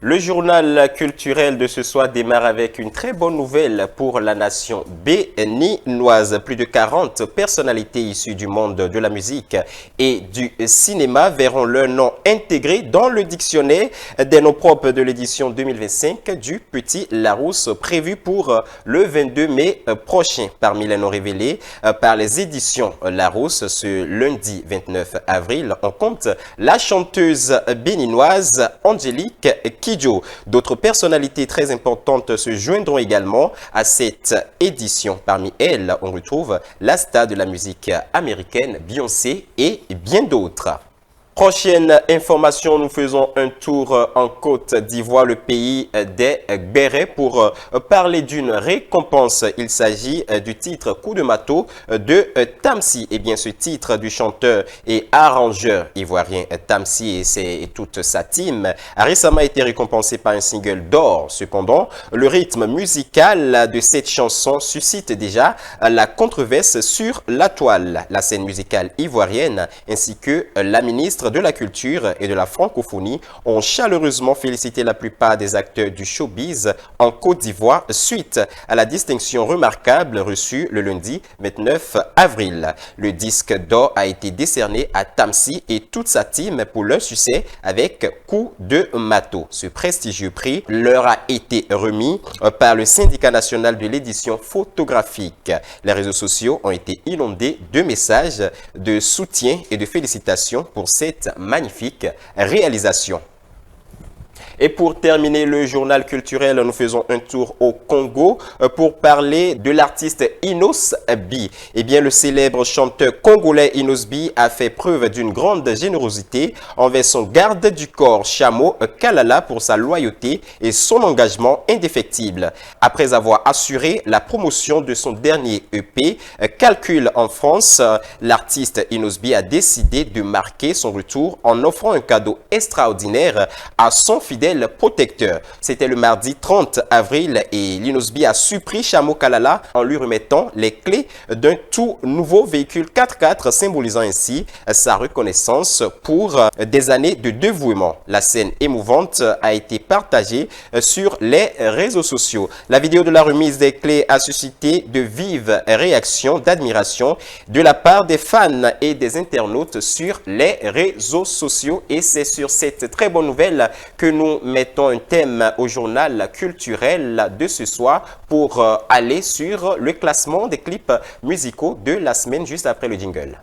Le journal culturel de ce soir démarre avec une très bonne nouvelle pour la nation béninoise. Plus de 40 personnalités issues du monde de la musique et du cinéma verront leur nom intégré dans le dictionnaire des noms propres de l'édition 2025 du Petit Larousse prévu pour le 22 mai prochain. Parmi les noms révélés par les éditions Larousse ce lundi 29 avril, on compte la chanteuse béninoise Angélique Kidjo. D'autres personnalités très importantes se joindront également à cette édition. Parmi elles, on retrouve la star de la musique américaine Beyoncé et bien d'autres. Prochaine information, nous faisons un tour en Côte d'Ivoire, le pays des Bérets, pour parler d'une récompense. Il s'agit du titre Coup de Marteau de Tamsi. Et bien, ce titre du chanteur et arrangeur ivoirien Tamsi et toute sa team a récemment été récompensé par un single d'or. Cependant, le rythme musical de cette chanson suscite déjà la controverse sur la toile. La scène musicale ivoirienne ainsi que la ministre de la Culture et de la Francophonie ont chaleureusement félicité la plupart des acteurs du showbiz en Côte d'Ivoire suite à la distinction remarquable reçue le lundi 29 avril. Le disque d'or a été décerné à Tamsi et toute sa team pour leur succès avec Coup de Marteau. Ce prestigieux prix leur a été remis par le syndicat national de l'édition photographique. Les réseaux sociaux ont été inondés de messages de soutien et de félicitations pour cette magnifique réalisation. Et pour terminer le journal culturel, nous faisons un tour au Congo pour parler de l'artiste Inos B. Eh bien, le célèbre chanteur congolais Inos B a fait preuve d'une grande générosité envers son garde du corps Chamo Kalala pour sa loyauté et son engagement indéfectible. Après avoir assuré la promotion de son dernier EP, Calcul en France, l'artiste Inos B a décidé de marquer son retour en offrant un cadeau extraordinaire à son fidèle protecteur. C'était le mardi 30 avril et l'Inos B a surpris Chamo Kalala en lui remettant les clés d'un tout nouveau véhicule 4x4 symbolisant ainsi sa reconnaissance pour des années de dévouement. La scène émouvante a été partagée sur les réseaux sociaux. La vidéo de la remise des clés a suscité de vives réactions d'admiration de la part des fans et des internautes sur les réseaux sociaux et c'est sur cette très bonne nouvelle que nous mettons un thème au journal culturel de ce soir pour aller sur le classement des clips musicaux de la semaine juste après le jingle.